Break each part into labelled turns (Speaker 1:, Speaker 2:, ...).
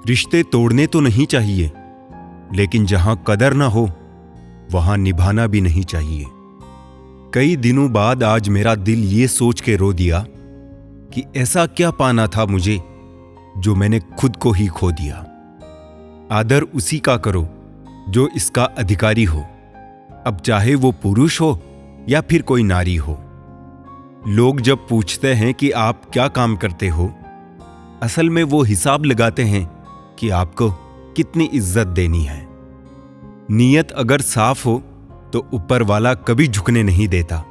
Speaker 1: रिश्ते तोड़ने तो नहीं चाहिए, लेकिन जहां कदर ना हो वहां निभाना भी नहीं चाहिए। कई दिनों बाद आज मेरा दिल ये सोच के रो दिया कि ऐसा क्या पाना था मुझे जो मैंने खुद को ही खो दिया। आदर उसी का करो जो इसका अधिकारी हो, अब चाहे वो पुरुष हो या फिर कोई नारी हो। लोग जब पूछते हैं कि आप क्या काम करते हो, असल में वो हिसाब लगाते हैं कि आपको कितनी इज्जत देनी है। नीयत अगर साफ हो तो ऊपर वाला कभी झुकने नहीं देता,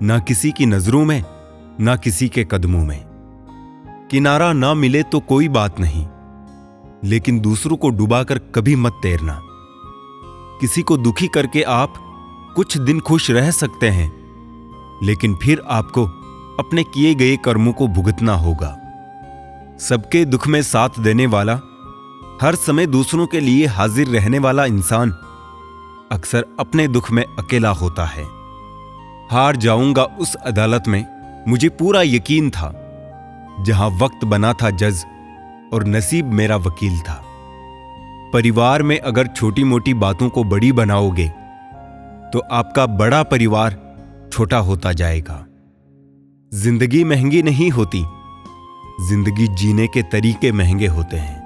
Speaker 1: ना किसी की नजरों में ना किसी के कदमों में। किनारा ना मिले तो कोई बात नहीं, लेकिन दूसरों को डुबाकर कभी मत तैरना। किसी को दुखी करके आप कुछ दिन खुश रह सकते हैं, लेकिन फिर आपको अपने किए गए कर्मों को भुगतना होगा। सबके दुख में साथ देने वाला, हर समय दूसरों के लिए हाजिर रहने वाला इंसान अक्सर अपने दुख में अकेला होता है। हार जाऊंगा उस अदालत में मुझे पूरा यकीन था, जहां वक्त बना था जज और नसीब मेरा वकील था। परिवार में अगर छोटी मोटी बातों को बड़ी बनाओगे तो आपका बड़ा परिवार छोटा होता जाएगा। जिंदगी महंगी नहीं होती, जिंदगी जीने के तरीके महंगे होते हैं।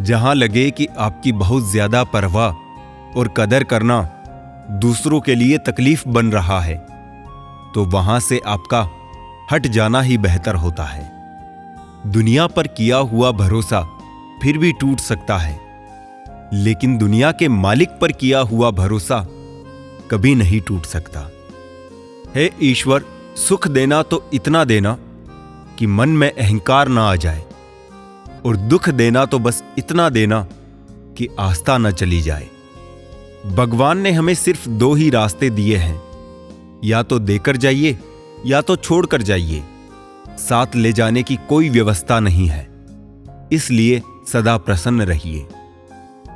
Speaker 1: जहां लगे कि आपकी बहुत ज्यादा परवाह और कदर करना दूसरों के लिए तकलीफ बन रहा है, तो वहां से आपका हट जाना ही बेहतर होता है। दुनिया पर किया हुआ भरोसा फिर भी टूट सकता है, लेकिन दुनिया के मालिक पर किया हुआ भरोसा कभी नहीं टूट सकता। हे ईश्वर, सुख देना तो इतना देना कि मन में अहंकार ना आ जाए, और दुख देना तो बस इतना देना कि आस्था न चली जाए। भगवान ने हमें सिर्फ दो ही रास्ते दिए हैं, या तो देकर जाइए या तो छोड़कर जाइए। साथ ले जाने की कोई व्यवस्था नहीं है, इसलिए सदा प्रसन्न रहिए।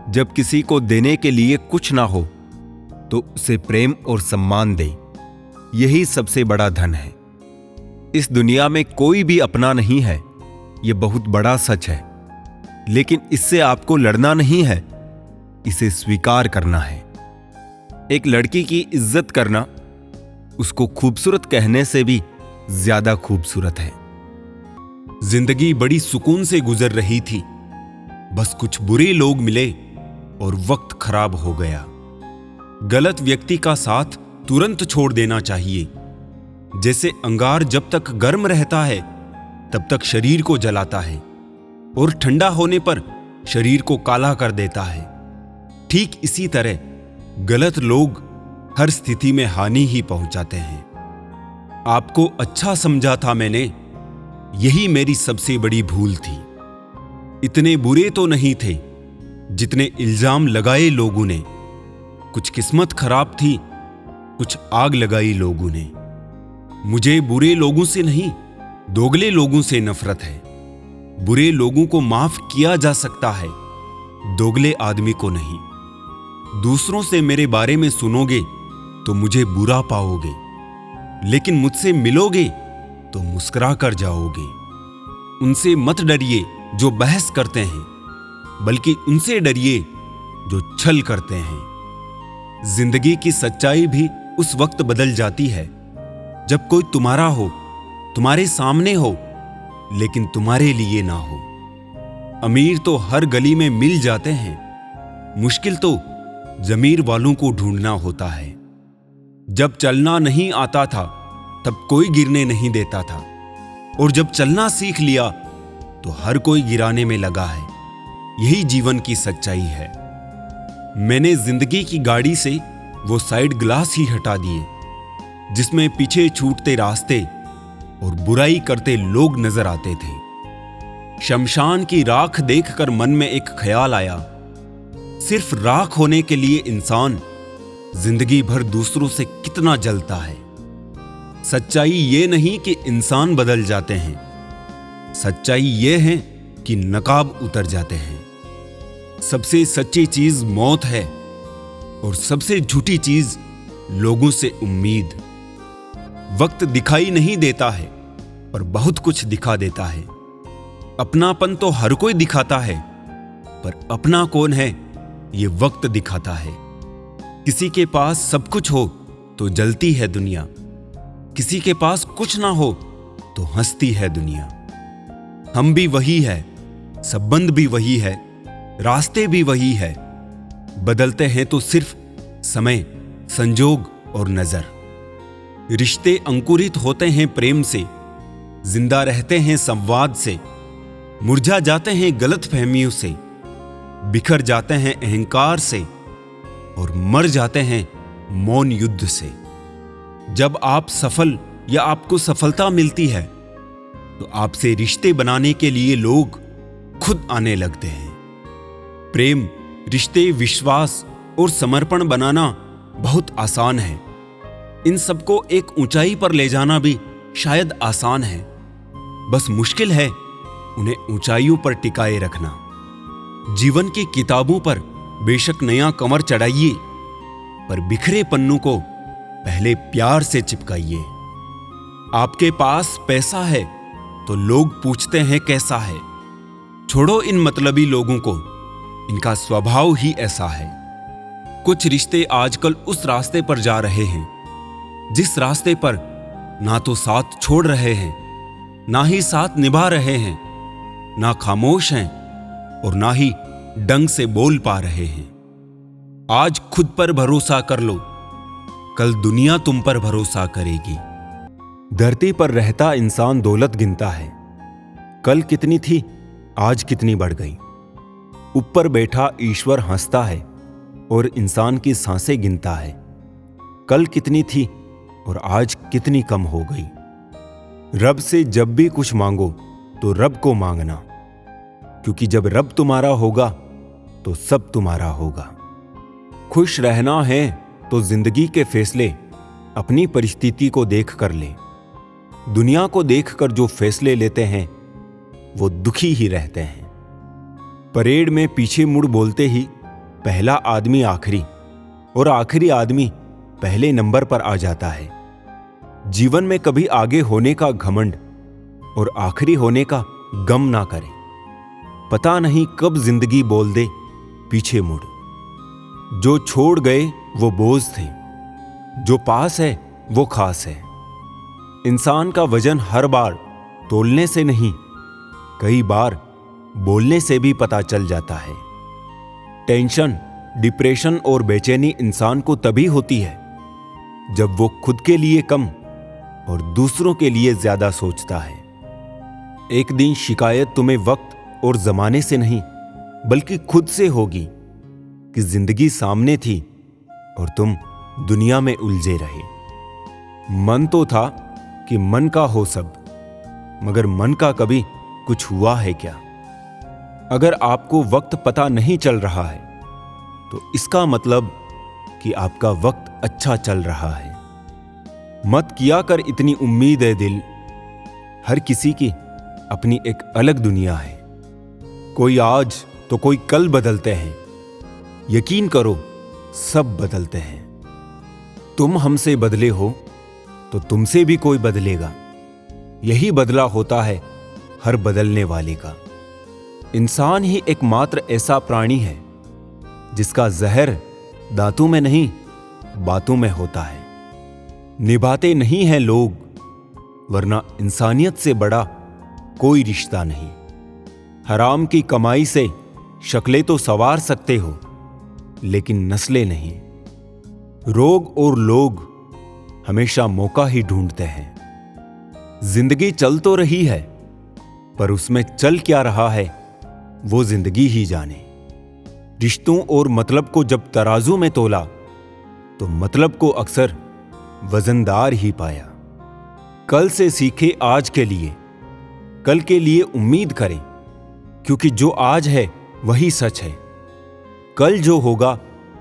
Speaker 1: जब किसी को देने के लिए कुछ ना हो तो उसे प्रेम और सम्मान दे, यही सबसे बड़ा धन है। इस दुनिया में कोई भी अपना नहीं है, यह बहुत बड़ा सच है, लेकिन इससे आपको लड़ना नहीं है, इसे स्वीकार करना है। एक लड़की की इज्जत करना उसको खूबसूरत कहने से भी ज्यादा खूबसूरत है। जिंदगी बड़ी सुकून से गुजर रही थी, बस कुछ बुरे लोग मिले और वक्त खराब हो गया। गलत व्यक्ति का साथ तुरंत छोड़ देना चाहिए। जैसे अंगार जब तक गर्म रहता है तब तक शरीर को जलाता है, और ठंडा होने पर शरीर को काला कर देता है। ठीक इसी तरह गलत लोग हर स्थिति में हानि ही पहुंचाते हैं। आपको अच्छा समझा था मैंने, यही मेरी सबसे बड़ी भूल थी। इतने बुरे तो नहीं थे जितने इल्जाम लगाए लोगों ने। कुछ किस्मत खराब थी, कुछ आग लगाई लोगों ने। मुझे बुरे लोगों से नहीं, दोगले लोगों से नफरत है। बुरे लोगों को माफ किया जा सकता है, दोगले आदमी को नहीं। दूसरों से मेरे बारे में सुनोगे तो मुझे बुरा पाओगे, लेकिन मुझसे मिलोगे तो मुस्कुरा कर जाओगे। उनसे मत डरिए जो बहस करते हैं, बल्कि उनसे डरिए जो छल करते हैं। जिंदगी की सच्चाई भी उस वक्त बदल जाती है जब कोई तुम्हारा हो, तुम्हारे सामने हो, लेकिन तुम्हारे लिए ना हो। अमीर तो हर गली में मिल जाते हैं, मुश्किल तो जमीर वालों को ढूंढना होता है। जब चलना नहीं आता था तब कोई गिरने नहीं देता था, और जब चलना सीख लिया तो हर कोई गिराने में लगा है। यही जीवन की सच्चाई है। मैंने जिंदगी की गाड़ी से वो साइड ग्लास ही हटा दिए जिसमें पीछे छूटते रास्ते और बुराई करते लोग नजर आते थे। शमशान की राख देखकर मन में एक ख्याल आया, सिर्फ राख होने के लिए इंसान जिंदगी भर दूसरों से कितना जलता है। सच्चाई ये नहीं कि इंसान बदल जाते हैं, सच्चाई ये है कि नकाब उतर जाते हैं। सबसे सच्ची चीज मौत है और सबसे झूठी चीज लोगों से उम्मीद। वक्त दिखाई नहीं देता है पर बहुत कुछ दिखा देता है। अपनापन तो हर कोई दिखाता है, पर अपना कौन है ये वक्त दिखाता है। किसी के पास सब कुछ हो तो जलती है दुनिया, किसी के पास कुछ ना हो तो हंसती है दुनिया। हम भी वही है, संबंध भी वही है, रास्ते भी वही है, बदलते हैं तो सिर्फ समय, संजोग और नजर। रिश्ते अंकुरित होते हैं प्रेम से, जिंदा रहते हैं संवाद से, मुरझा जाते हैं गलतफहमियों से, बिखर जाते हैं अहंकार से और मर जाते हैं मौन युद्ध से। जब आप सफल या आपको सफलता मिलती है तो आपसे रिश्ते बनाने के लिए लोग खुद आने लगते हैं। प्रेम, रिश्ते, विश्वास और समर्पण बनाना बहुत आसान है। इन सबको एक ऊंचाई पर ले जाना भी शायद आसान है, बस मुश्किल है उन्हें ऊंचाइयों पर टिकाए रखना। जीवन की किताबों पर बेशक नया कवर चढ़ाइए, पर बिखरे पन्नों को पहले प्यार से चिपकाइए। आपके पास पैसा है तो लोग पूछते हैं कैसा है। छोड़ो इन मतलबी लोगों को, इनका स्वभाव ही ऐसा है। कुछ रिश्ते आजकल उस रास्ते पर जा रहे हैं जिस रास्ते पर ना तो साथ छोड़ रहे हैं, ना ही साथ निभा रहे हैं, ना खामोश हैं और ना ही डंग से बोल पा रहे हैं। आज खुद पर भरोसा कर लो, कल दुनिया तुम पर भरोसा करेगी। धरती पर रहता इंसान दौलत गिनता है, कल कितनी थी आज कितनी बढ़ गई। ऊपर बैठा ईश्वर हंसता है और इंसान की सांसें गिनता है, कल कितनी थी और आज कितनी कम हो गई। रब से जब भी कुछ मांगो तो रब को मांगना, क्योंकि जब रब तुम्हारा होगा तो सब तुम्हारा होगा। खुश रहना है तो जिंदगी के फैसले अपनी परिस्थिति को देख कर ले। दुनिया को देखकर जो फैसले लेते हैं वो दुखी ही रहते हैं। परेड में पीछे मुड़ बोलते ही पहला आदमी आखिरी और आखिरी आदमी पहले नंबर पर आ जाता है। जीवन में कभी आगे होने का घमंड और आखिरी होने का गम ना करें। पता नहीं कब जिंदगी बोल दे पीछे मुड़। जो छोड़ गए वो बोझ थे, जो पास है वो खास है। इंसान का वजन हर बार तोलने से नहीं, कई बार बोलने से भी पता चल जाता है। टेंशन, डिप्रेशन और बेचैनी इंसान को तभी होती है जब वो खुद के लिए कम और दूसरों के लिए ज्यादा सोचता है। एक दिन शिकायत तुम्हें वक्त और जमाने से नहीं बल्कि खुद से होगी कि जिंदगी सामने थी और तुम दुनिया में उलझे रहे। मन तो था कि मन का हो सब, मगर मन का कभी कुछ हुआ है क्या? अगर आपको वक्त पता नहीं चल रहा है तो इसका मतलब कि आपका वक्त अच्छा चल रहा है। मत किया कर इतनी उम्मीद है दिल, हर किसी की अपनी एक अलग दुनिया है। कोई आज तो कोई कल बदलते हैं, यकीन करो सब बदलते हैं। तुम हमसे बदले हो तो तुमसे भी कोई बदलेगा। यही बदला होता है हर बदलने वाले का। इंसान ही एकमात्र ऐसा प्राणी है जिसका जहर दांतों में नहीं बातों में होता है। निभाते नहीं हैं लोग, वरना इंसानियत से बड़ा कोई रिश्ता नहीं। हराम की कमाई से शक्लें तो संवार सकते हो, लेकिन नस्लें नहीं। रोग और लोग हमेशा मौका ही ढूंढते हैं। जिंदगी चल तो रही है, पर उसमें चल क्या रहा है वो जिंदगी ही जाने। रिश्तों और मतलब को जब तराजू में तोला तो मतलब को अक्सर वजनदार ही पाया। कल से सीखे आज के लिए, कल के लिए उम्मीद करें, क्योंकि जो आज है वही सच है। कल जो होगा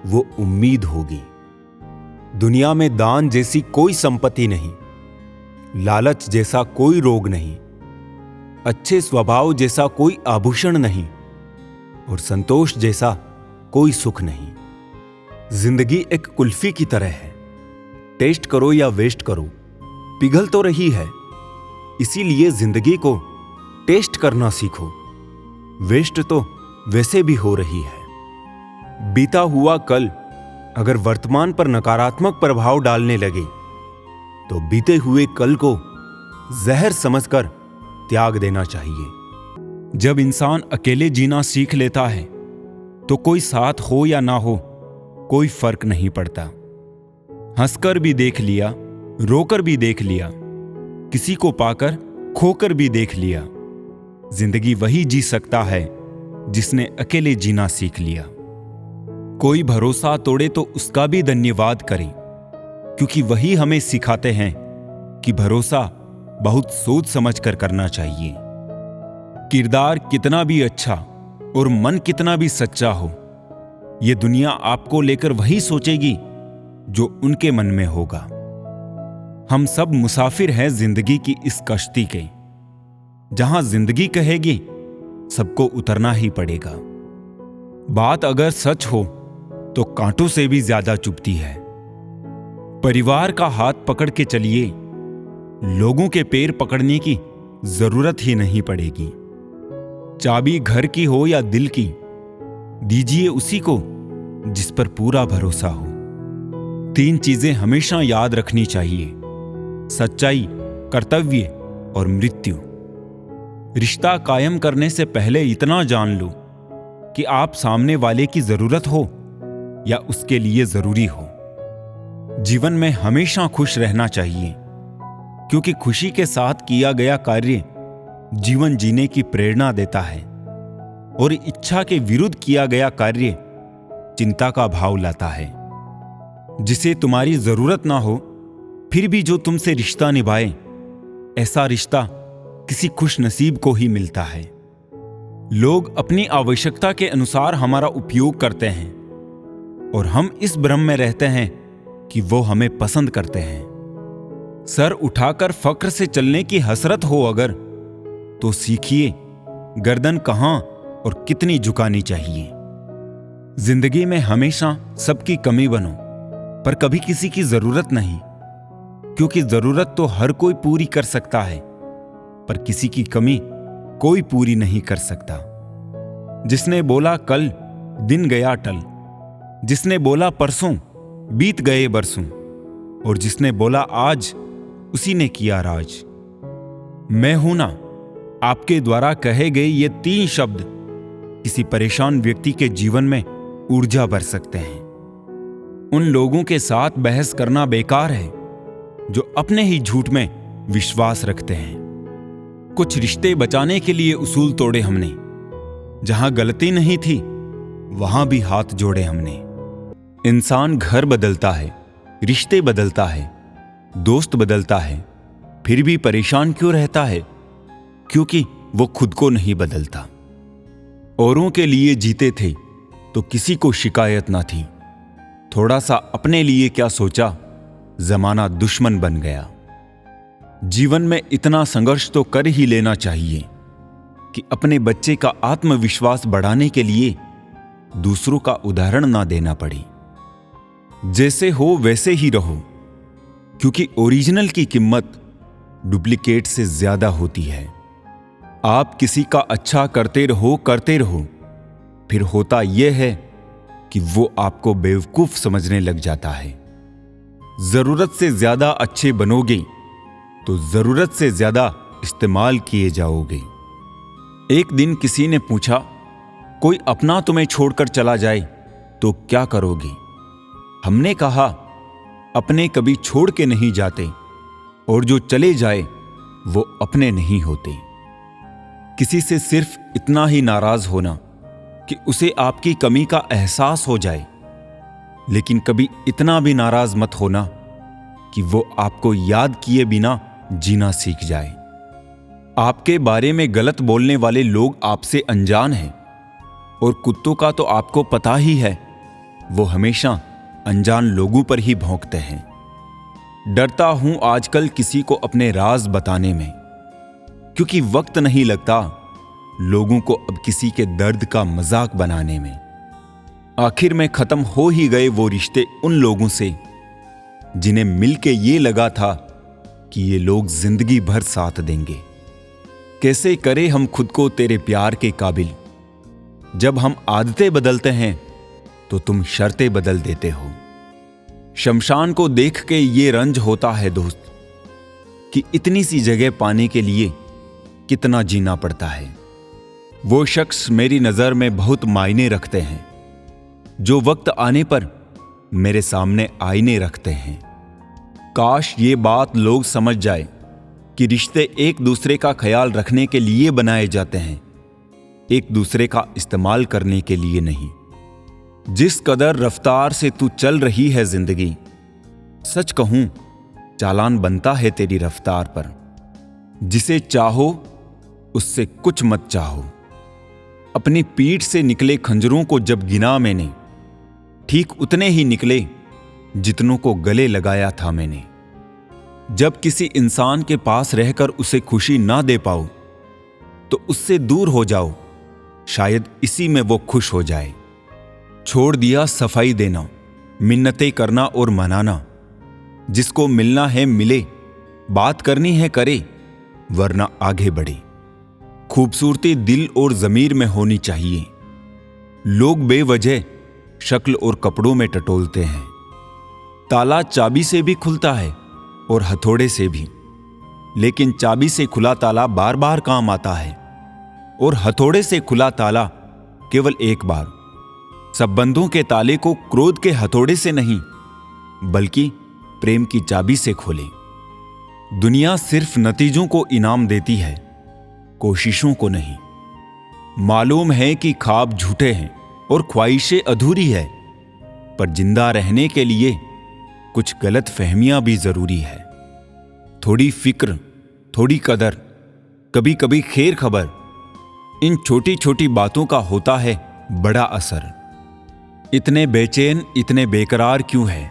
Speaker 1: वो उम्मीद होगी। दुनिया में दान जैसी कोई संपत्ति नहीं, लालच जैसा कोई रोग नहीं, अच्छे स्वभाव जैसा कोई आभूषण नहीं और संतोष जैसा कोई सुख नहीं। जिंदगी एक कुल्फी की तरह है, टेस्ट करो या वेस्ट करो पिघल तो रही है। इसीलिए जिंदगी को टेस्ट करना सीखो। वेस्ट तो वैसे भी हो रही है। बीता हुआ कल अगर वर्तमान पर नकारात्मक प्रभाव डालने लगे तो बीते हुए कल को जहर समझकर त्याग देना चाहिए। जब इंसान अकेले जीना सीख लेता है तो कोई साथ हो या ना हो कोई फर्क नहीं पड़ता। हंसकर भी देख लिया, रोकर भी देख लिया, किसी को पाकर खोकर भी देख लिया। जिंदगी वही जी सकता है जिसने अकेले जीना सीख लिया। कोई भरोसा तोड़े तो उसका भी धन्यवाद करें, क्योंकि वही हमें सिखाते हैं कि भरोसा बहुत सोच समझ कर करना चाहिए। किरदार कितना भी अच्छा और मन कितना भी सच्चा हो, ये दुनिया आपको लेकर वही सोचेगी जो उनके मन में होगा। हम सब मुसाफिर हैं जिंदगी की इस कश्ती के। जहां जिंदगी कहेगी सबको उतरना ही पड़ेगा। बात अगर सच हो तो कांटों से भी ज्यादा चुभती है। परिवार का हाथ पकड़ के चलिए, लोगों के पैर पकड़ने की जरूरत ही नहीं पड़ेगी। चाबी घर की हो या दिल की, दीजिए उसी को जिस पर पूरा भरोसा हो। 3 चीजें हमेशा याद रखनी चाहिए: सच्चाई, कर्तव्य और मृत्यु। रिश्ता कायम करने से पहले इतना जान लो कि आप सामने वाले की जरूरत हो या उसके लिए जरूरी हो। जीवन में हमेशा खुश रहना चाहिए, क्योंकि खुशी के साथ किया गया कार्य जीवन जीने की प्रेरणा देता है और इच्छा के विरुद्ध किया गया कार्य चिंता का भाव लाता है। जिसे तुम्हारी जरूरत ना हो फिर भी जो तुमसे रिश्ता निभाए, ऐसा रिश्ता किसी खुशनसीब को ही मिलता है। लोग अपनी आवश्यकता के अनुसार हमारा उपयोग करते हैं और हम इस भ्रम में रहते हैं कि वो हमें पसंद करते हैं। सर उठाकर फक्र से चलने की हसरत हो अगर, तो सीखिए गर्दन कहां और कितनी झुकानी चाहिए। जिंदगी में हमेशा सबकी कमी बनो, पर कभी किसी की जरूरत नहीं, क्योंकि जरूरत तो हर कोई पूरी कर सकता है, पर किसी की कमी कोई पूरी नहीं कर सकता। जिसने बोला कल, दिन गया टल। जिसने बोला परसों, बीत गए बरसों। और जिसने बोला आज, उसी ने किया राज। मैं हूं ना, आपके द्वारा कहे गए ये 3 शब्द किसी परेशान व्यक्ति के जीवन में ऊर्जा भर सकते हैं। उन लोगों के साथ बहस करना बेकार है जो अपने ही झूठ में विश्वास रखते हैं। कुछ रिश्ते बचाने के लिए उसूल तोड़े हमने, जहां गलती नहीं थी वहां भी हाथ जोड़े हमने। इंसान घर बदलता है, रिश्ते बदलता है, दोस्त बदलता है, फिर भी परेशान क्यों रहता है? क्योंकि वो खुद को नहीं बदलता। औरों के लिए जीते थे तो किसी को शिकायत ना थी। थोड़ा सा अपने लिए क्या सोचा, जमाना दुश्मन बन गया। जीवन में इतना संघर्ष तो कर ही लेना चाहिए कि अपने बच्चे का आत्मविश्वास बढ़ाने के लिए दूसरों का उदाहरण ना देना पड़े। जैसे हो वैसे ही रहो, क्योंकि ओरिजिनल की कीमत डुप्लीकेट से ज्यादा होती है। आप किसी का अच्छा करते रहो, फिर होता यह है कि वो आपको बेवकूफ समझने लग जाता है। जरूरत से ज्यादा अच्छे बनोगे तो जरूरत से ज्यादा इस्तेमाल किए जाओगे। एक दिन किसी ने पूछा, कोई अपना तुम्हें छोड़कर चला जाए तो क्या करोगे? हमने कहा, अपने कभी छोड़ के नहीं जाते, और जो चले जाए वो अपने नहीं होते। किसी से सिर्फ इतना ही नाराज होना कि उसे आपकी कमी का एहसास हो जाए, लेकिन कभी इतना भी नाराज मत होना कि वो आपको याद किए बिना जीना सीख जाए। आपके बारे में गलत बोलने वाले लोग आपसे अनजान हैं, और कुत्तों का तो आपको पता ही है, वो हमेशा अनजान लोगों पर ही भौंकते हैं। डरता हूं आजकल किसी को अपने राज बताने में, क्योंकि वक्त नहीं लगता लोगों को अब किसी के दर्द का मजाक बनाने में। आखिर में खत्म हो ही गए वो रिश्ते उन लोगों से जिन्हें मिलके ये लगा था कि ये लोग जिंदगी भर साथ देंगे।
Speaker 2: कैसे करें हम खुद को तेरे प्यार के काबिल। जब हम आदतें बदलते हैं तो तुम शर्तें बदल देते हो। शमशान को देख के ये रंज होता है दोस्त कि इतनी सी जगह पाने के लिए कितना जीना पड़ता है। वो शख्स मेरी नज़र में बहुत मायने रखते हैं जो वक्त आने पर मेरे सामने आईने रखते हैं। काश ये बात लोग समझ जाए कि रिश्ते एक दूसरे का ख्याल रखने के लिए बनाए जाते हैं, एक दूसरे का इस्तेमाल करने के लिए नहीं। जिस कदर रफ्तार से तू चल रही है जिंदगी, सच कहूं चालान बनता है तेरी रफ्तार पर। जिसे चाहो उससे कुछ मत चाहो। अपनी पीठ से निकले खंजरों को जब गिना मैंने, ठीक उतने ही निकले जितनों को गले लगाया था मैंने। जब किसी इंसान के पास रहकर उसे खुशी ना दे पाओ तो उससे दूर हो जाओ, शायद इसी में वो खुश हो जाए। छोड़ दिया सफाई देना, मिन्नतें करना और मनाना। जिसको मिलना है मिले, बात करनी है करे, वरना आगे बढ़े। खूबसूरती दिल और ज़मीर में होनी चाहिए। लोग बेवजह शक्ल और कपड़ों में टटोलते हैं। ताला चाबी से भी खुलता है और हथौड़े से भी, लेकिन चाबी से खुला ताला बार बार काम आता है और हथौड़े से खुला ताला केवल एक बार। संबंधों के ताले को क्रोध के हथौड़े से नहीं बल्कि प्रेम की चाबी से खोलें। दुनिया सिर्फ नतीजों को इनाम देती है, कोशिशों को नहीं। मालूम है कि ख्वाब झूठे हैं और ख्वाहिशें अधूरी है, पर जिंदा रहने के लिए कुछ गलत फहमियां भी जरूरी है। थोड़ी फिक्र, थोड़ी कदर, कभी कभी खैर खबर, इन छोटी छोटी बातों का होता है बड़ा असर। इतने बेचैन, इतने बेकरार क्यों है?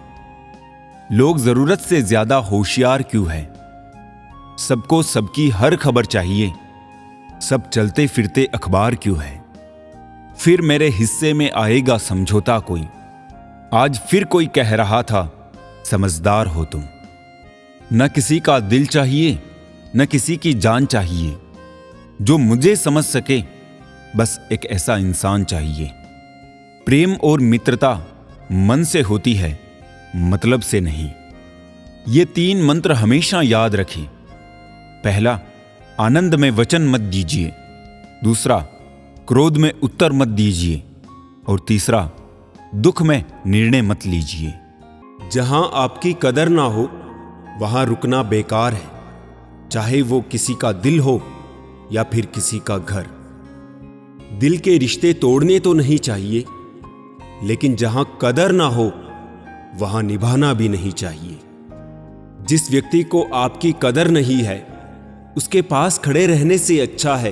Speaker 2: लोग जरूरत से ज्यादा होशियार क्यों है? सबको सबकी हर खबर चाहिए, सब चलते फिरते अखबार क्यों है? फिर मेरे हिस्से में आएगा समझौता कोई। आज फिर कोई कह रहा था समझदार हो तुम। न किसी का दिल चाहिए, न किसी की जान चाहिए। जो मुझे समझ सके, बस एक ऐसा इंसान चाहिए। प्रेम और मित्रता मन से होती है, मतलब से नहीं। ये 3 मंत्र हमेशा याद रखें। पहला, आनंद में वचन मत दीजिए। दूसरा, क्रोध में उत्तर मत दीजिए। और तीसरा, दुख में निर्णय मत लीजिए।
Speaker 1: जहां आपकी कदर ना हो वहां रुकना बेकार है, चाहे वो किसी का दिल हो या फिर किसी का घर। दिल के रिश्ते तोड़ने तो नहीं चाहिए, लेकिन जहां कदर ना हो वहां निभाना भी नहीं चाहिए। जिस व्यक्ति को आपकी कदर नहीं है, उसके पास खड़े रहने से अच्छा है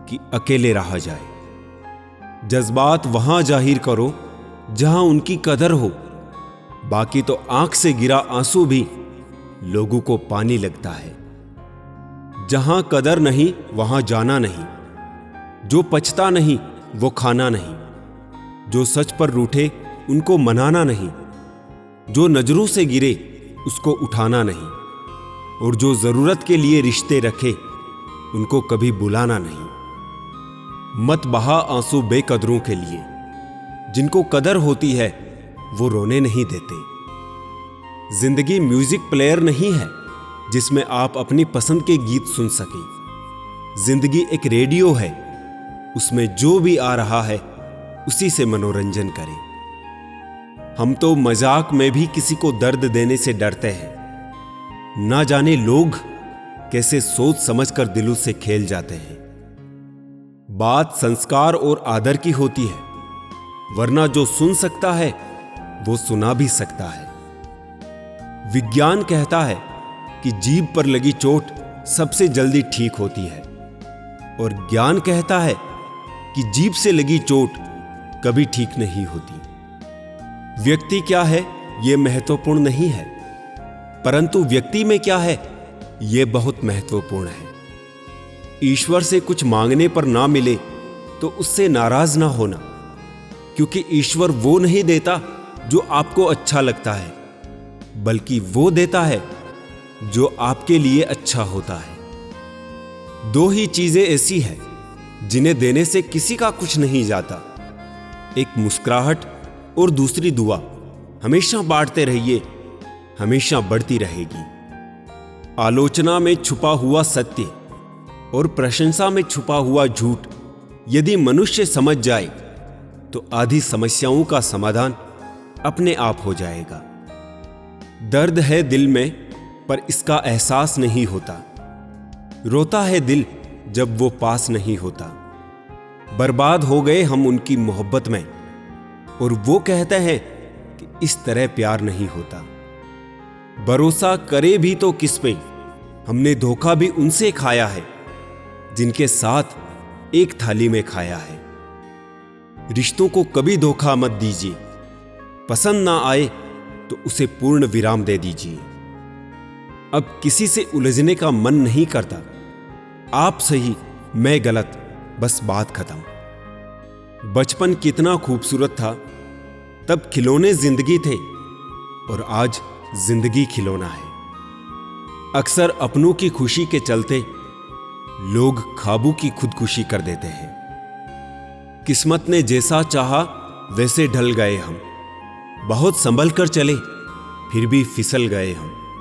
Speaker 1: कि अकेले रहा जाए। जज्बात वहां जाहिर करो जहां उनकी कदर हो, बाकी तो आंख से गिरा आंसू भी लोगों को पानी लगता है। जहां कदर नहीं वहां जाना नहीं। जो पचता नहीं वो खाना नहीं। जो सच पर रूठे उनको मनाना नहीं। जो नजरों से गिरे उसको उठाना नहीं। और जो जरूरत के लिए रिश्ते रखे उनको कभी बुलाना नहीं। मत बहा आंसू बेकदरों के लिए। जिनको कदर होती है वो रोने नहीं देते। जिंदगी म्यूजिक प्लेयर नहीं है जिसमें आप अपनी पसंद के गीत सुन सकें। जिंदगी एक रेडियो है, उसमें जो भी आ रहा है उसी से मनोरंजन करें। हम तो मजाक में भी किसी को दर्द देने से डरते हैं। ना जाने लोग कैसे सोच समझकर दिलों से खेल जाते हैं। बात संस्कार और आदर की होती है, वरना जो सुन सकता है वो सुना भी सकता है। विज्ञान कहता है कि जीभ पर लगी चोट सबसे जल्दी ठीक होती है, और ज्ञान कहता है कि जीभ से लगी चोट कभी ठीक नहीं होती। व्यक्ति क्या है यह महत्वपूर्ण नहीं है, परंतु व्यक्ति में क्या है यह बहुत महत्वपूर्ण है। ईश्वर से कुछ मांगने पर ना मिले तो उससे नाराज ना होना, क्योंकि ईश्वर वो नहीं देता जो आपको अच्छा लगता है, बल्कि वो देता है जो आपके लिए अच्छा होता है।
Speaker 3: दो ही चीजें ऐसी है जिन्हें देने से किसी का कुछ नहीं जाता, एक मुस्कुराहट और दूसरी दुआ। हमेशा बांटते रहिए, हमेशा बढ़ती रहेगी। आलोचना में छुपा हुआ सत्य और प्रशंसा में छुपा हुआ झूठ यदि मनुष्य समझ जाए तो आधी समस्याओं का समाधान अपने आप हो जाएगा। दर्द है दिल में पर इसका एहसास नहीं होता, रोता है दिल जब वो पास नहीं होता। बर्बाद हो गए हम उनकी मोहब्बत में और वो कहते हैं कि इस तरह प्यार नहीं होता। भरोसा करे भी तो किस पे, हमने धोखा भी उनसे खाया है जिनके साथ एक थाली में खाया है। रिश्तों को कभी धोखा मत दीजिए, पसंद ना आए तो उसे पूर्ण विराम दे दीजिए। अब किसी से उलझने का मन नहीं करता, आप सही मैं गलत, बस बात खत्म। बचपन कितना खूबसूरत था, तब खिलौने जिंदगी थे और आज जिंदगी खिलौना है। अक्सर अपनों की खुशी के चलते लोग ख्वाबों की खुदकुशी कर देते हैं। किस्मत ने जैसा चाहा वैसे ढल गए हम, बहुत संभल कर चले फिर भी फिसल गए हम।